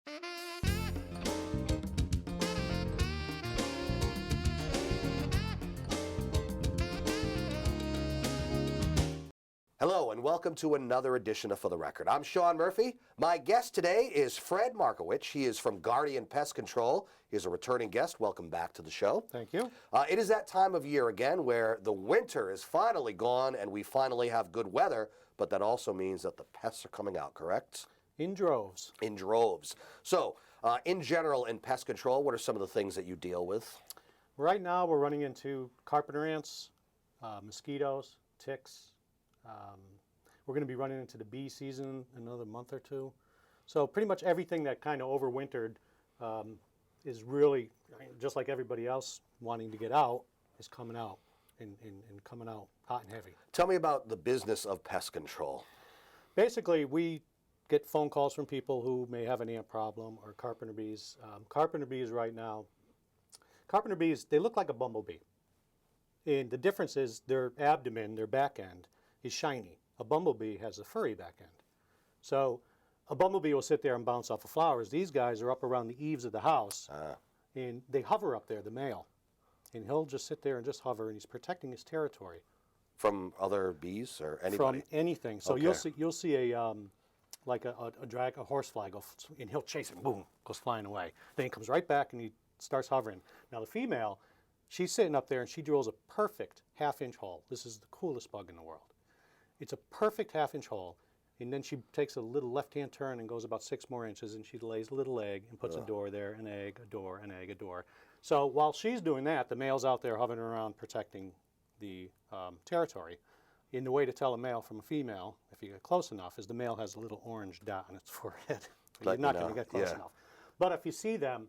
Hello and welcome to another edition of For the Record. I'm Sean Murphy. My guest today is Fred Markowitz. He is from Guardian Pest Control. He's a returning guest. Welcome back to the show. Thank you. It is that time of year again where the winter is finally gone and we finally have good weather, but that also means that the pests are coming out, correct? In droves. In droves. So, in general, in pest control, what are some of the things that you deal with? Right now we're running into carpenter ants, mosquitoes, ticks. We're going to be running into the bee season in another month or two. So pretty much everything that kind of overwintered is really, just like everybody else wanting to get out, is coming out and coming out hot and heavy. Tell me about the business of pest control. Basically, we get phone calls from people who may have an ant problem or carpenter bees. Carpenter bees right now, carpenter bees, they look like a bumblebee. And the difference is their abdomen, their back end, is shiny. A bumblebee has a furry back end. So a bumblebee will sit there and bounce off of flowers. These guys are up around the eaves of the house, and they hover up there, the male. And he'll just sit there and just hover, and he's protecting his territory. From other bees or anybody? From anything. So okay. you'll see a like a horsefly go, and he'll chase it, boom, goes flying away. Then he comes right back and he starts hovering. Now the female, she's sitting up there and she drills a perfect half-inch hole. This is the coolest bug in the world. It's a perfect half-inch hole, and then she takes a little left-hand turn and goes about 6 more inches, and she lays a little egg and puts a door there, an egg, a door, an egg, a door. So while she's doing that, the male's out there hovering around protecting the territory. And the way to tell a male from a female, if you get close enough, is the male has a little orange dot on its forehead. You're not going to get close enough. But if you see them,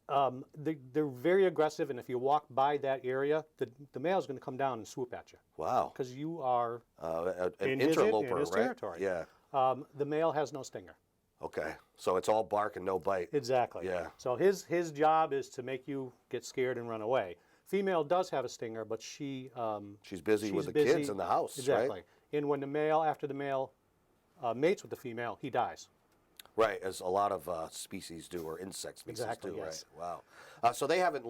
they're very aggressive, and if you walk by that area, the male is going to come down and swoop at you. Wow. Because you are an interloper, in his right? territory. Yeah. The male has no stinger. Okay. So it's all bark and no bite. Exactly. Yeah. So his job is to make you get scared and run away. Female does have a stinger, but she's busy with the kids in the house, exactly. Right? And when after the male mates with the female, he dies. Right, as a lot of species do, or insect species do, yes. Right? Wow. So they haven't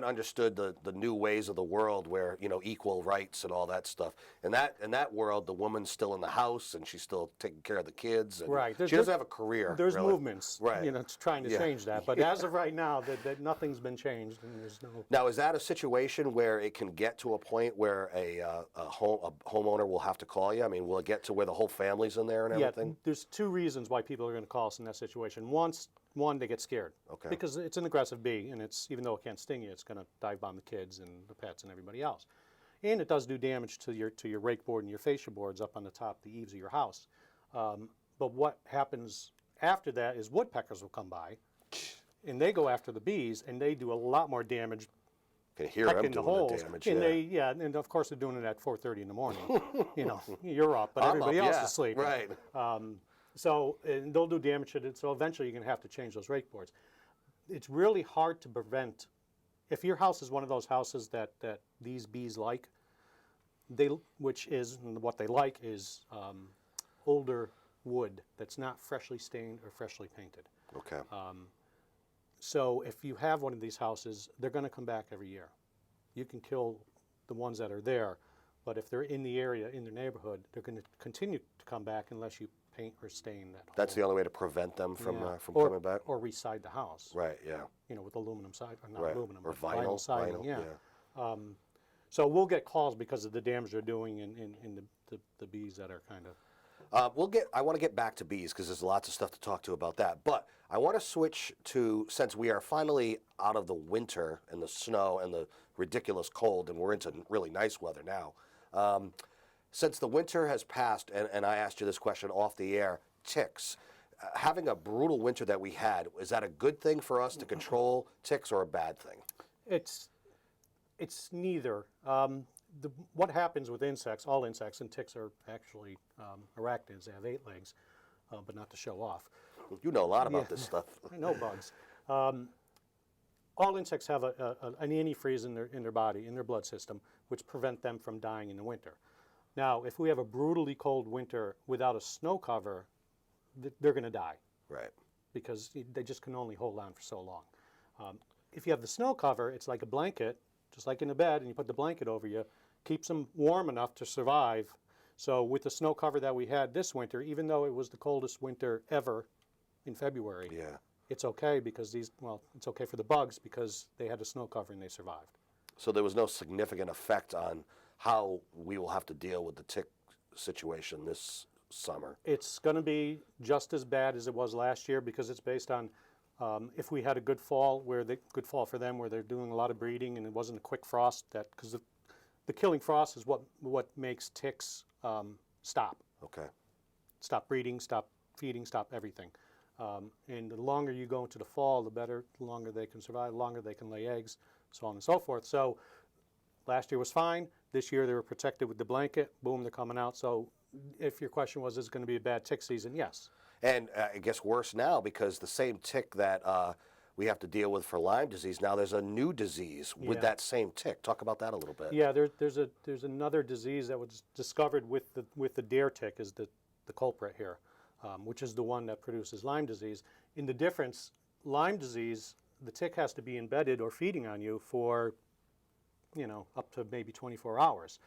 understood the new ways of the world where, equal rights and all that stuff. In that world, the woman's still in the house and she's still taking care of the kids. And right. She doesn't have a career. There's really. Movements, right. Trying to change that. But as of right now, that nothing's been changed, and there's no. Now, is that a situation where it can get to a point where a homeowner will have to call you? I mean, will it get to where the whole family's in there and everything? Yeah, there's 2 reasons why people are going to call us in that situation. One, they get scared. Okay. Because it's an aggressive bee, and even though it can't sting you, it's going to dive bomb the kids and the pets and everybody else. And it does do damage to your rake board and your fascia boards up on the top, the eaves of your house. But what happens after that is woodpeckers will come by, and they go after the bees, and they do a lot more damage. You can hear them doing the damage. And and of course they're doing it at 4:30 in the morning. You're up, but everybody else is sleeping. Right. So and they'll do damage to it. So eventually you're going to have to change those rake boards. It's really hard to prevent. If your house is one of those houses that these bees like, what they like is older wood that's not freshly stained or freshly painted. Okay. So if you have one of these houses, they're going to come back every year. You can kill the ones that are there, but if they're in the area, in the neighborhood, they're going to continue to come back unless you paint or stain that. That's the only way to prevent them from coming back? Or reside the house. Right, yeah. With aluminum siding, or not right. aluminum, or but vinyl siding, yeah. So we'll get calls because of the damage they're doing in the bees that are kind of. I want to get back to bees because there's lots of stuff to talk to about that. But I want to switch to, since we are finally out of the winter and the snow and the ridiculous cold, and we're into really nice weather now. Since the winter has passed, and I asked you this question off the air, ticks. Having a brutal winter that we had, is that a good thing for us to control ticks or a bad thing? It's neither. What happens with insects, all insects, and ticks are actually arachnids. They have 8 legs, but not to show off. You know a lot about this stuff. I know bugs. All insects have an antifreeze in their body, in their blood system, which prevent them from dying in the winter. Now, if we have a brutally cold winter without a snow cover, they're going to die. Right. because they just can only hold on for so long. If you have the snow cover, it's like a blanket, just like in a bed, and you put the blanket over you, keeps them warm enough to survive. So with the snow cover that we had this winter, even though it was the coldest winter ever in February, Yeah. it's okay because it's okay for the bugs because they had a snow cover and they survived. So there was no significant effect on how we will have to deal with the tick situation this summer. It's going to be just as bad as it was last year because it's based on if we had a good fall, good fall for them, where they're doing a lot of breeding and it wasn't a quick frost. Because the killing frost is what makes ticks stop breeding, stop feeding, stop everything. And the longer you go into the fall, the better. The longer they can survive, the longer they can lay eggs, so on and so forth. So last year was fine. This year they were protected with the blanket. Boom, they're coming out. So if your question was, is it going to be a bad tick season? Yes. And it gets worse now because the same tick that we have to deal with for Lyme disease, now there's a new disease with Yeah. that same tick. Talk about that a little bit. Yeah, there's another disease that was discovered with the dare tick is the culprit here, which is the one that produces Lyme disease. In the difference, Lyme disease, the tick has to be embedded or feeding on you for, up to maybe 24 hours.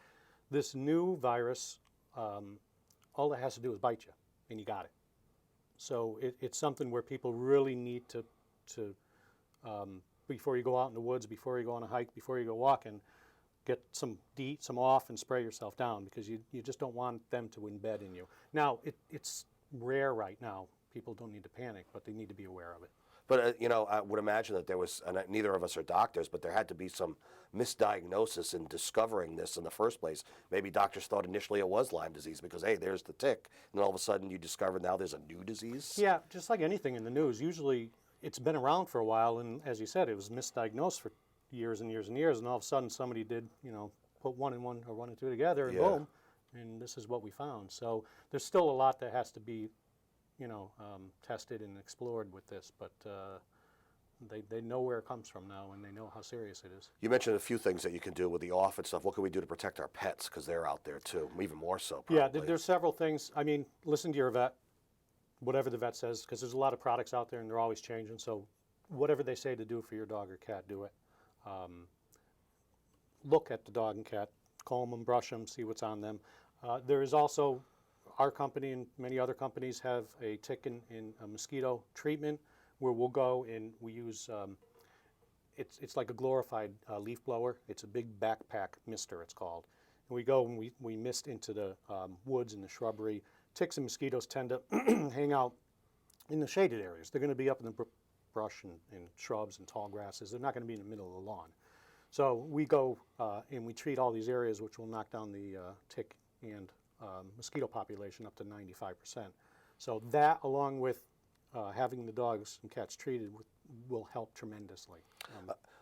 This new virus, all it has to do is bite you, and you got it. So it's something where people really need to before you go out in the woods, before you go on a hike, before you go walking, get some DEET, some off, and spray yourself down because you just don't want them to embed in you. Now, it's rare right now. People don't need to panic, but they need to be aware of it. But, I would imagine that there was, and neither of us are doctors, but there had to be some misdiagnosis in discovering this in the first place. Maybe doctors thought initially it was Lyme disease because, hey, there's the tick. And then all of a sudden you discover now there's a new disease. Yeah, just like anything in the news, usually it's been around for a while, and as you said, it was misdiagnosed for years and years and years, and all of a sudden somebody did, put one and one or one and two together, and Yeah. boom, and this is what we found. So there's still a lot that has to be, tested and explored with this, but they know where it comes from now, and they know how serious it is. You mentioned a few things that you can do with the off and stuff. What can we do to protect our pets? Because they're out there too, even more so. Probably. Yeah, there's several things. I mean, listen to your vet, whatever the vet says, because there's a lot of products out there and they're always changing. So whatever they say to do for your dog or cat, do it. Look at the dog and cat, comb them, brush them, see what's on them. There is also, our company and many other companies have a tick and a mosquito treatment where we'll go and we use, it's like a glorified leaf blower. It's a big backpack mister, it's called. And we go and we mist into the woods and the shrubbery. Ticks and mosquitoes tend to hang out in the shaded areas. They're going to be up in the brush and shrubs and tall grasses. They're not going to be in the middle of the lawn. So we go and we treat all these areas, which will knock down the tick and mosquito population up to 95%. So that, along with having the dogs and cats treated, will help tremendously.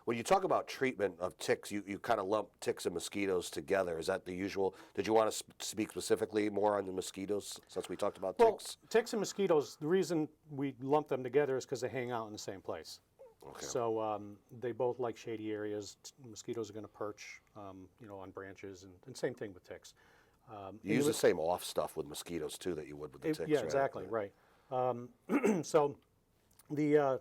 When you talk about treatment of ticks, you kind of lump ticks and mosquitoes together. Is that the usual? Did you want to speak specifically more on the mosquitoes since we talked about Well, ticks? ticks and mosquitoes, the reason we lump them together is because they hang out in the same place. Okay. So they both like shady areas. Mosquitoes are going to perch, on branches, and same thing with ticks. You use the same off stuff with mosquitoes too that you would with the ticks, Yeah, right? exactly, right. So the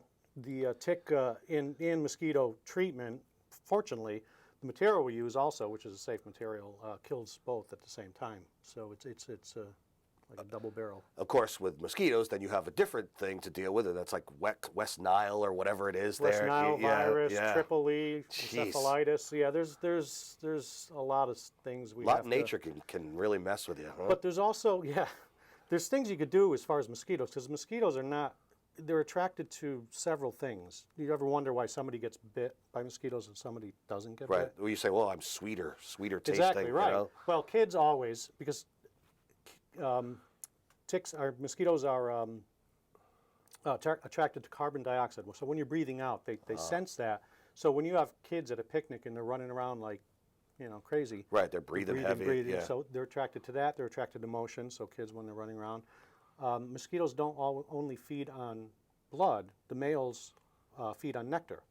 tick and mosquito treatment, fortunately, the material we use also, which is a safe material, kills both at the same time. So it's like a double barrel. Of course, with mosquitoes, then you have a different thing to deal with, and that's like West Nile or whatever it is West there. Nile virus, yeah. triple E, Jeez. encephalitis. Yeah, there's a lot of things we A lot have of nature can really mess with you, huh? But there's also, there's things you could do as far as mosquitoes, because mosquitoes they're attracted to several things. You ever wonder why somebody gets bit by mosquitoes and somebody doesn't get right. bit? Well, you say, well, I'm sweeter tasting. Exactly, right. You know? Well, kids always, because mosquitoes are attracted to carbon dioxide. So when you're breathing out, they sense that. So when you have kids at a picnic and they're running around like, crazy. Right, they're breathing heavy. Yeah. So they're attracted to that. They're attracted to motion. So kids, when they're running around, mosquitoes don't only feed on blood. The males feed on nectar,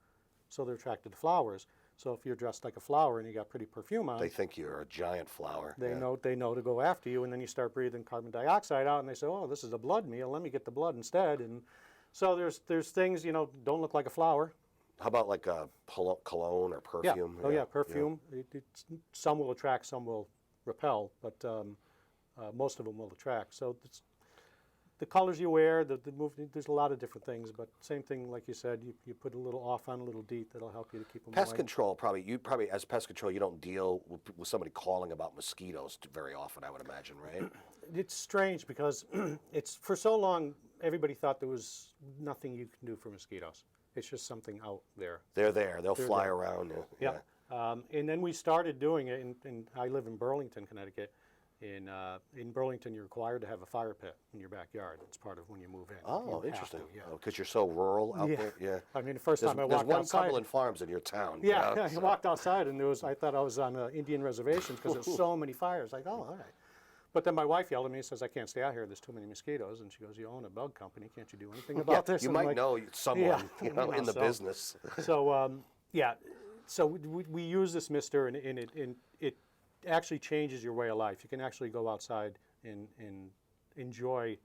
so they're attracted to flowers. So if you're dressed like a flower and you got pretty perfume on, They think you're a giant flower. they yeah. know to go after you, and then you start breathing carbon dioxide out, and they say, "Oh, this is a blood meal. Let me get the blood instead." And so there's things, don't look like a flower. How about like a cologne or Yeah. perfume? Oh yeah, perfume. Some will attract, some will repel, but most of them will attract. So the colors you wear, the movement, there's a lot of different things, but same thing, like you said, you put a little off on, a little DEET, that'll help you to keep them Pest away. control, probably as pest control, you don't deal with somebody calling about mosquitoes very often, I would imagine, right? It's strange because it's for so long, everybody thought there was nothing you can do for mosquitoes. It's just something out there. They're there. They'll fly there. around. Yeah. And then we started doing it, and I live in Burlington, Connecticut. In Burlington, you're required to have a fire pit in your backyard. It's part of when you move in. Oh, You have interesting. to, yeah. Because you're so rural out Yeah. there. Yeah. I mean, the first time I There's walked one outside. Cumberland Farms in your town. Yeah, you I know, walked outside and I thought I was on an Indian reservation because there's so many fires. Like, oh, all right. But then my wife yelled at me and says, "I can't stay out here. There's too many mosquitoes." And she goes, "You own a bug company. Can't you do anything about this?" You And I'm might like, know someone Yeah, in the so- business. So yeah, so we use this mister, and it actually changes your way of life. You can actually go outside and enjoy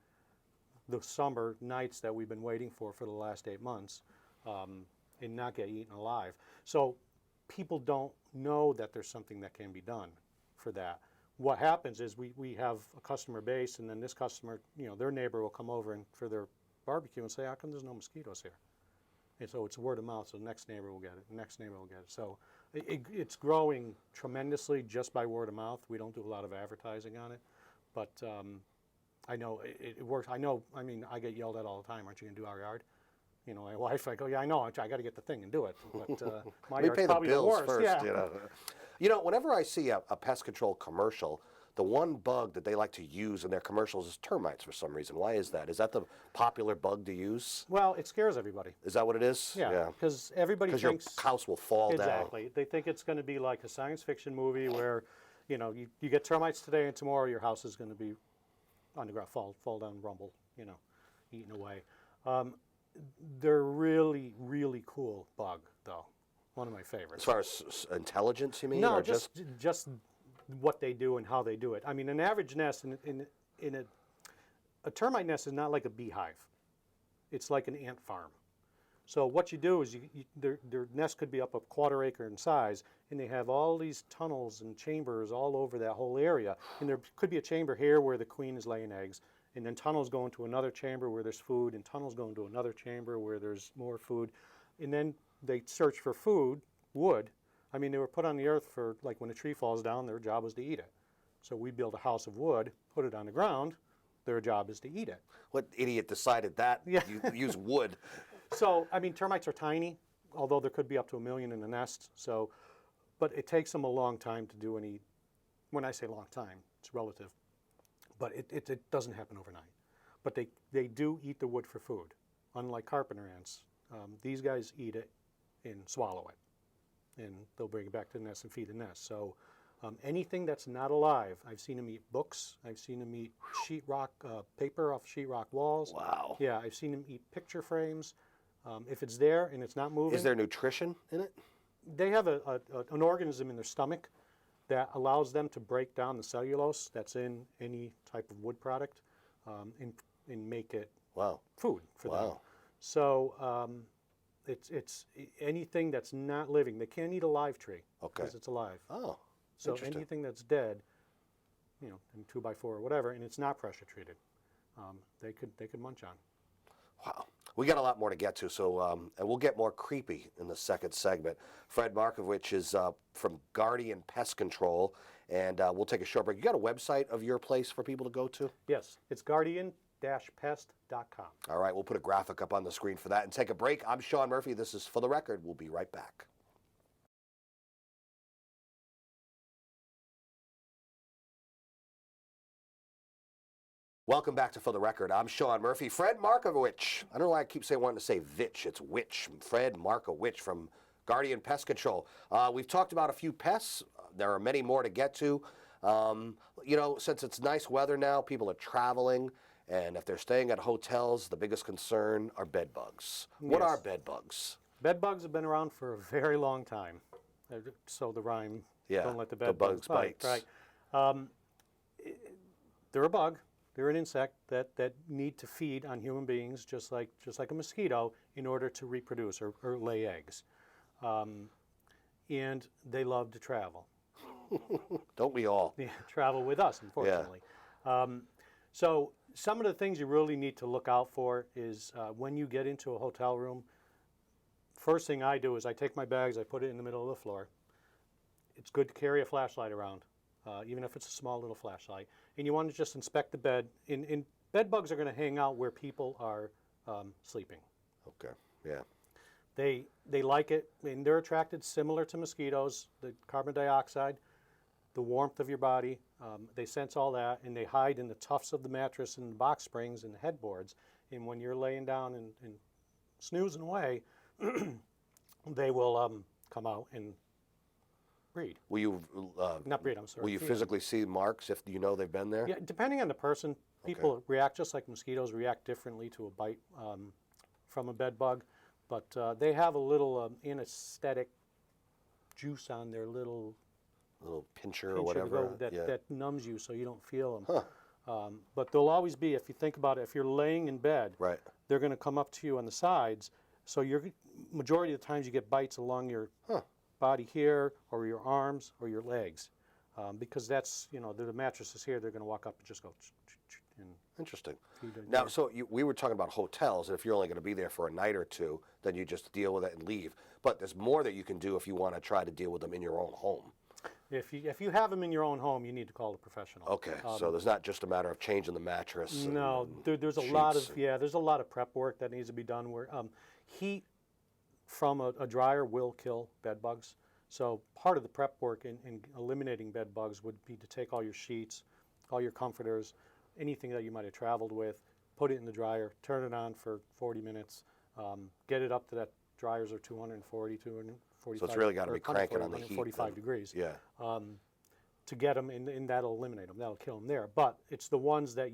the summer nights that we've been waiting for the last 8 months, and not get eaten alive. So people don't know that there's something that can be done for that. What happens is we have a customer base, and then this customer, their neighbor will come over and for their barbecue and say, "How come there's no mosquitoes here?" And so it's word of mouth, so the next neighbor will get it, the next neighbor will get it. So it's growing tremendously just by word of mouth. We don't do a lot of advertising on it, but I know it works. I mean, I get yelled at all the time, "Aren't you going to do our yard?" My wife, I go, "Yeah, I know, I got to get the thing and do it." But my We yard's pay the probably bills worst. first, Yeah. Whenever I see a pest control commercial, the one bug that they like to use in their commercials is termites for some reason. Why is that? Is that the popular bug to use? Well, it scares everybody. Is that what it is? Yeah, because everybody Because your thinks house will fall down. exactly. They think it's going to be like a science fiction movie where, you get termites today and tomorrow your house is going to be underground, fall down, rumble, eaten away. They're really, really cool bug though. One of my favorites. As far as intelligence, you mean? No, or just what they do and how they do it. I mean, an average nest in a termite nest is not like a beehive. It's like an ant farm. So what you do is their nest could be up a quarter acre in size, and they have all these tunnels and chambers all over that whole area. And there could be a chamber here where the queen is laying eggs, and then tunnels go into another chamber where there's food, and tunnels go into another chamber where there's more food. And then they search for food, wood. I mean, they were put on the earth for, like, when a tree falls down, their job was to eat it. So we build a house of wood, put it on the ground, their job is to eat it. What idiot decided that? Yeah. You use wood. So, I mean, termites are tiny, although there could be up to 1 million in a nest. So, but it takes them a long time to do any, when I say long time, it's relative, but it doesn't happen overnight. But they do eat the wood for food, unlike carpenter ants. These guys eat it and swallow it, and they'll bring it back to the nest and feed the nest. So anything that's not alive, I've seen them eat books, I've seen them eat sheetrock, paper off sheetrock walls. Wow. Yeah, I've seen them eat picture frames. If it's there and it's not moving, Is there nutrition in it? they have an organism in their stomach that allows them to break down the cellulose that's in any type of wood product and make it Wow. food for them. Wow. So it's anything that's not living. They can't eat a live tree Okay. because it's alive. Oh, So interesting. anything that's dead, in 2x4 or whatever, and it's not pressure treated, they could munch on. Wow. We got a lot more to get to, so and we'll get more creepy in the second segment. Fred Markovich is from Guardian Pest Control, and we'll take a short break. You got a website of your place for people to go to? Yes, it's guardian-pest.com. All right, we'll put a graphic up on the screen for that and take a break. I'm Sean Murphy. This is For the Record. We'll be right back. Welcome back to For the Record. I'm Sean Murphy. Fred Markovich. I don't know why I keep wanting to say Vitch. It's Witch. Fred Markovich from Guardian Pest Control. We've talked about a few pests. There are many more to get to. Since it's nice weather now, people are traveling, and if they're staying at hotels, the biggest concern are bed bugs. What Yes. are bed bugs? Bed bugs have been around for a very long time. So the rhyme, Yeah, don't let the the bed bugs bites. Right. Um, they're a bug. They're an insect that need to feed on human beings, just like a mosquito, in order to reproduce or lay eggs. And they love to travel. Don't we all? Yeah, travel with us, unfortunately. So some of the things you really need to look out for is when you get into a hotel room. First thing I do is I take my bags, I put it in the middle of the floor. It's good to carry a flashlight around, even if it's a small little flashlight. And you want to just inspect the bed. Bed bugs are going to hang out where people are sleeping. Okay, yeah. They like it, and they're attracted similar to mosquitoes, the carbon dioxide, the warmth of your body. They sense all that, and they hide in the tufts of the mattress and the box springs and the headboards. And when you're laying down and snoozing away, they will come out and breed. Will you Not breed, I'm sorry. will you feed. physically see marks if you know they've been there? Yeah, depending on the person, people react just like mosquitoes react differently to a bite from a bed bug. But they have a little anesthetic juice on their little Little pincher or pincher whatever. that numbs you so you don't feel them. Huh. But they'll always be, if you think about it, if you're laying in bed, Right. they're going to come up to you on the sides. So majority of the times you get bites along your body here or your arms or your legs. Because that's, the mattress is here, they're going to walk up and just go and Interesting. feed it. Now, so we were talking about hotels, and if you're only going to be there for a night or two, then you just deal with it and leave. But there's more that you can do if you want to try to deal with them in your own home. If you have them in your own home, you need to call a professional. Okay, so there's not just a matter of changing the mattress. No, and there's a lot of sheets. there's a lot of prep work that needs to be done where heat from a dryer will kill bed bugs. So part of the prep work in eliminating bed bugs would be to take all your sheets, all your comforters, anything that you might have traveled with, put it in the dryer, turn it on for 40 minutes, get it up to that dryers are 240, 245. So it's really got to be cranking on the heat. 145 then. degrees. Yeah. To get them, and that'll eliminate them. That'll kill them there. But it's the ones that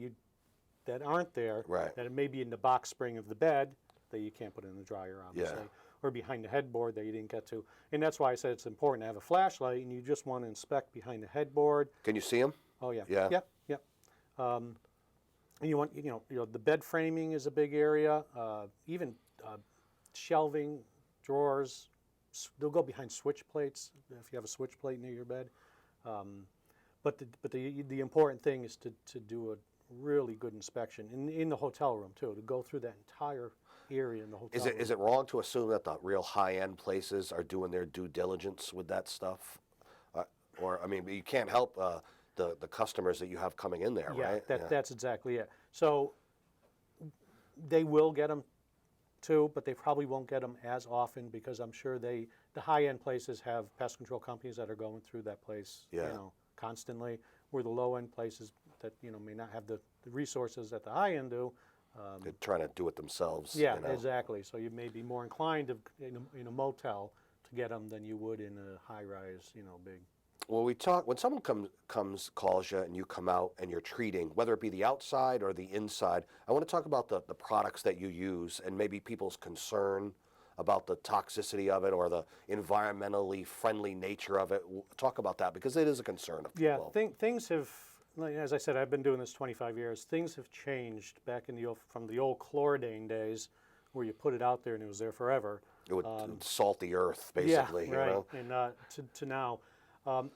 aren't there, Right. that it may be in the box spring of the bed that you can't put in the dryer, obviously, or behind the headboard that you didn't get to. And that's why I said it's important to have a flashlight, and you just want to inspect behind the headboard. Can you see them? Oh yeah. Yeah. Yep. And you want the bed framing is a big area. Even shelving, drawers. They'll go behind switch plates if you have a switch plate near your bed. But the important thing is to do a really good inspection in the hotel room too, to go through that entire area in the hotel room. Is it wrong to assume that the real high-end places are doing their due diligence with that stuff? Or, I mean, you can't help the customers that you have coming in there, Yeah, right? that's exactly it. So they will get them too, but they probably won't get them as often because I'm sure the high-end places have pest control companies that are going through that place, constantly. Where the low-end places that may not have the resources that the high-end do. They're trying to do it themselves. Yeah, exactly. So you may be more inclined in a motel to get them than you would in a high-rise, big. Well, when someone calls you and you come out and you're treating, whether it be the outside or the inside, I want to talk about the products that you use and maybe people's concern about the toxicity of it or the environmentally friendly nature of it. Talk about that because it is a concern of people. Yeah, things have, as I said, I've been doing this 25 years. Things have changed back from the old Chlordane days where you put it out there and it was there forever. It would salt the earth, basically. Yeah, right. And to now.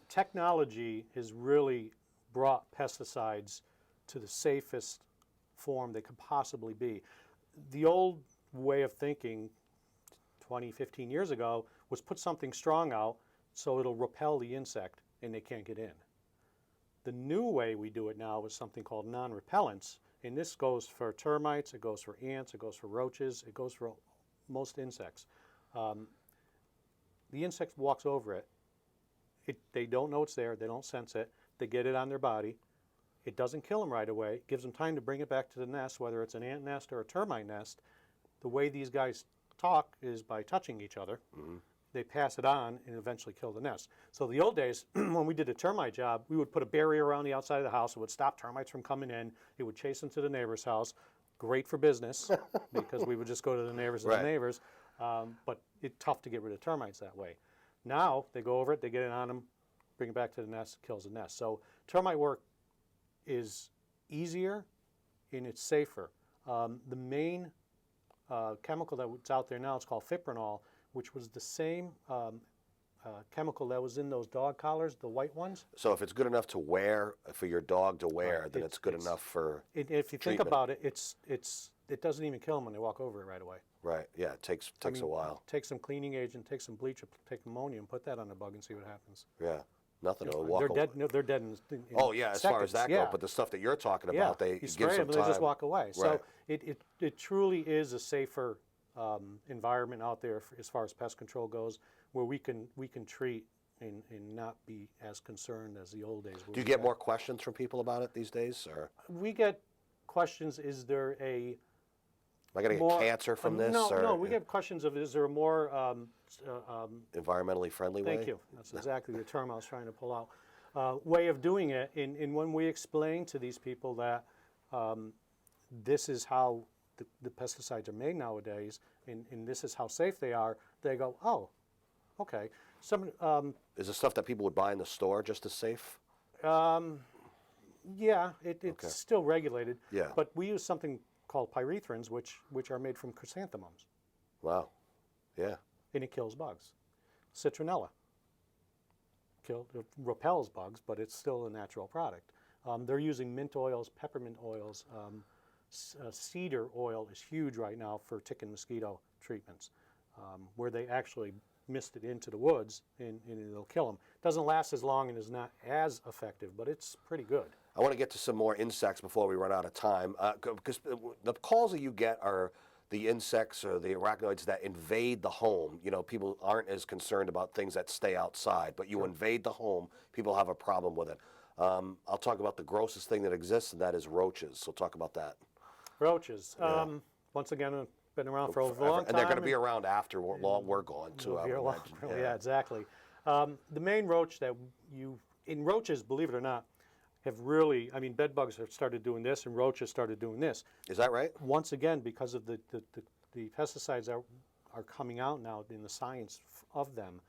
Technology has really brought pesticides to the safest form they could possibly be. The old way of thinking 20, 15 years ago was put something strong out so it'll repel the insect and they can't get in. The new way we do it now is something called non-repellents, and this goes for termites, it goes for ants, it goes for roaches, it goes for most insects. The insect walks over it. They don't know it's there. They don't sense it. They get it on their body. It doesn't kill them right away. It gives them time to bring it back to the nest, whether it's an ant nest or a termite nest. The way these guys talk is by touching each other. Mm-hmm. They pass it on and eventually kill the nest. So the old days, when we did a termite job, we would put a barrier around the outside of the house. It would stop termites from coming in. It would chase them to the neighbor's house. Great for business because we would just go to the neighbors and Right. the neighbors. But it's tough to get rid of termites that way. Now they go over it, they get it on them, bring it back to the nest, kills the nest. So termite work is easier and it's safer. The main chemical that's out there now is called fipronil, which was the same chemical that was in those dog collars, the white ones. So if it's good enough to wear for your dog to wear, Right. then it's good enough for If you think treatment. about it, it doesn't even kill them when they walk over it right away. right. Yeah, it takes I mean, a while. Take some cleaning agent, take some bleach, take ammonia, and put that on the bug and see what happens. Yeah, nothing. It'll walk. They're dead. No, they're dead in Oh yeah, as far as seconds. that Yeah. goes. But the stuff that you're talking Yeah, about, they you give spray some them and they time. just walk away. So Right. it truly is a safer environment out there as far as pest control goes, where we can treat and not be as concerned as the old days. Do you get more questions from people about it these days, or We get questions. Is there a am I going to more get cancer from this? No, or no. We get questions of is there a more environmentally friendly way? Thank you. That's exactly the term I was trying to pull out. Way of doing it. And when we explain to these people that this is how the pesticides are made nowadays, and this is how safe they are, they go, oh, okay. Is the stuff that people would buy in the store just as safe? Yeah, it's still regulated. Yeah. But we use something called pyrethrins, which are made from chrysanthemums, Wow. Yeah. and it kills bugs. Citronella repels bugs, but it's still a natural product. They're using mint oils, peppermint oils. Cedar oil is huge right now for tick and mosquito treatments, where they actually mist it into the woods and it'll kill them. Doesn't last as long and is not as effective, but it's pretty good. I want to get to some more insects before we run out of time, because the calls that you get are the insects or the arachnoids that invade the home. You know, people aren't as concerned about things that stay outside, but you invade the home, people have a problem with it. I'll talk about the grossest thing that exists, and that is roaches. So talk about that. Roaches, once again, been around for a long time. And they're going to be around after we're gone, too, I would imagine. Yeah, exactly. The main roach that in roaches, believe it or not, have really, I mean, bed bugs have started doing this and roaches started doing this. Is that right? Once again, because of the pesticides that are coming out now in the science of them,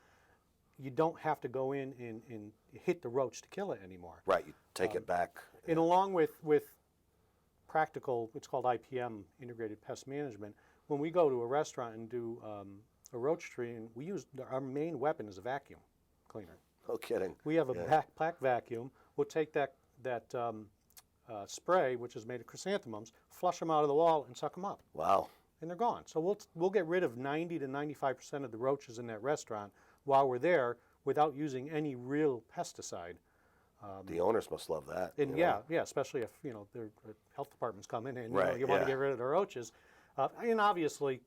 you don't have to go in and hit the roach to kill it anymore. Right, you take it back. And along with practical, it's called IPM, Integrated Pest Management, when we go to a restaurant and do a roach tree, and we use, our main weapon is a vacuum cleaner. No kidding. We have a backpack vacuum. We'll take that spray, which is made of chrysanthemums, flush them out of the wall and suck them up, Wow. and they're gone. So we'll get rid of 90 to 95% of the roaches in that restaurant while we're there without using any real pesticide. The owners must love that. And you know? yeah, especially if their health departments come in and Right, you want yeah. to get rid of the roaches, and obviously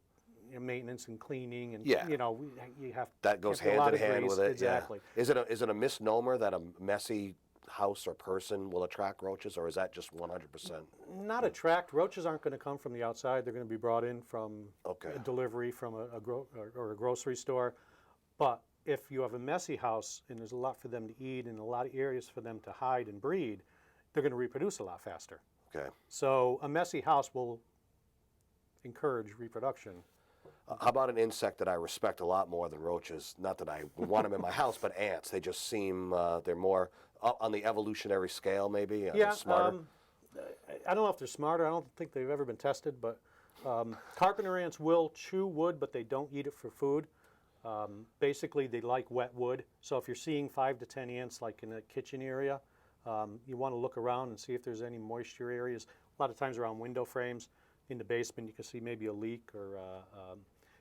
maintenance and cleaning and Yeah. you have That goes have a hand lot in of hand grease. with it. Exactly. Yeah. Is it a misnomer that a messy house or person will attract roaches, or is that just 100%? Not attract. Roaches aren't going to come from the outside. They're going to be brought in from Okay. a delivery from a grocery store. But if you have a messy house and there's a lot for them to eat and a lot of areas for them to hide and breed, they're going to reproduce a lot faster. Okay. So a messy house will encourage reproduction. How about an insect that I respect a lot more than roaches? Not that I want them in my house, but ants. They just seem they're more up on the evolutionary scale, maybe. Yeah, Smarter. I don't know if they're smarter. I don't think they've ever been tested, but carpenter ants will chew wood, but they don't eat it for food. Basically, they like wet wood. So if you're seeing 5 to 10 ants, like in a kitchen area, you want to look around and see if there's any moisture areas. A lot of times around window frames in the basement, you can see maybe a leak, or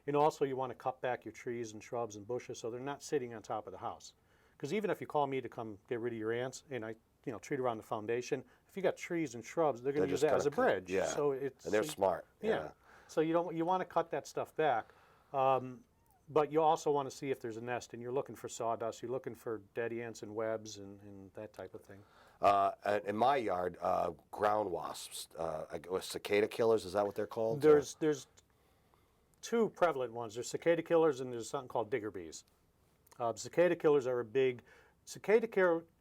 and also you want to cut back your trees and shrubs and bushes so they're not sitting on top of the house. Because even if you call me to come get rid of your ants and I treat around the foundation, if you got trees and shrubs, they're going to use that as a bridge. Yeah. So it's and they're smart. yeah. So you want to cut that stuff back, but you also want to see if there's a nest, and you're looking for sawdust, you're looking for dead ants and webs and that type of thing. In my yard, ground wasps, cicada killers. Is that what they're called? There's two prevalent ones. There's cicada killers and there's something called digger bees. Cicada killers are cicada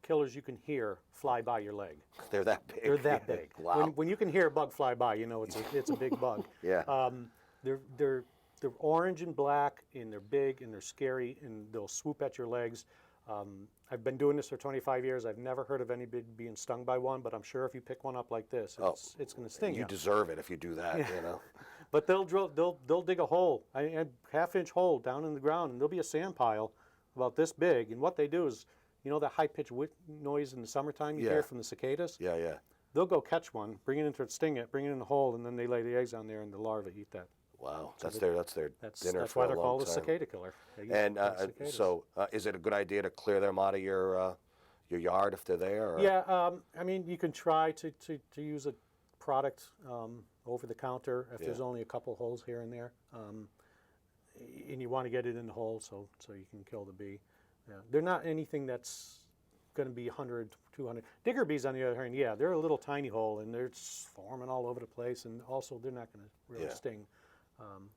killers you can hear fly by your leg. They're that big. They're that big. Wow. When you can hear a bug fly by, you know it's a big bug. Yeah. They're they're orange and black, and they're big, and they're scary, and they'll swoop at your legs. I've been doing this for 25 years. I've never heard of anybody being stung by one, but I'm sure if you pick one up like this, it's going to sting you. You deserve it if you do that, you know. But they'll dig a hole, a half-inch hole down in the ground, and there'll be a sand pile about this big. And what they do is, you know, that high-pitched noise in the summertime you hear from the cicadas? Yeah, yeah. They'll go catch one, bring it into it, sting it, bring it in the hole, and then they lay the eggs on there, and the larvae eat that. Wow, that's their dinner That's for why a they're long called a time. cicada killer. They eat And cicadas. so, is it a good idea to clear them out of your yard if they're there? Or? Yeah, I mean, you can try to use a product over the counter if there's only a couple holes here and there, and you want to get it in the hole so you can kill the bee. Yeah. They're not anything that's going to be 100, 200. Digger bees, on the other hand, yeah, they're a little tiny hole, and they're swarming all over the place, and also they're not going to really sting.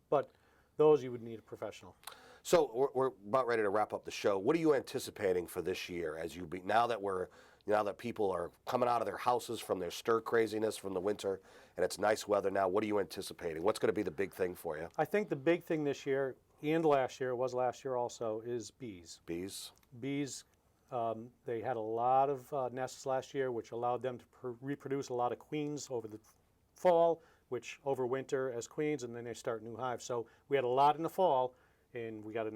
But those you would need a professional. So we're about ready to wrap up the show. What are you anticipating for this year as now that people are coming out of their houses from their stir craziness from the winter and it's nice weather now? What are you anticipating? What's going to be the big thing for you? I think the big thing this year and last year also is bees. Bees. Bees. They had a lot of nests last year, which allowed them to reproduce a lot of queens over the fall, which overwinter as queens, and then they start new hives. So we had a lot in the fall, and we got a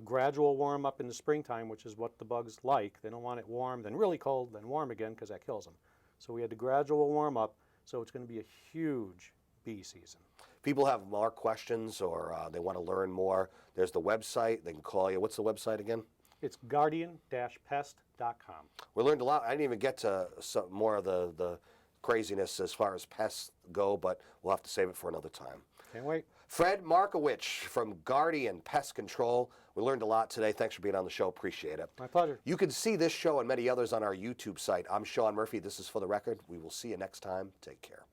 gradual warm up in the springtime, which is what the bugs like. They don't want it warm, then really cold, then warm again, because that kills them. So we had the gradual warm up, so it's going to be a huge bee season. People have more questions or they want to learn more. There's the website. They can call you. What's the website again? It's guardian-pest.com. We learned a lot. I didn't even get to some more of the craziness as far as pests go, but we'll have to save it for another time. Can't wait. Fred Markowicz from Guardian Pest Control. We learned a lot today. Thanks for being on the show. Appreciate it. My pleasure. You can see this show and many others on our YouTube site. I'm Sean Murphy. This is For the Record. We will see you next time. Take care.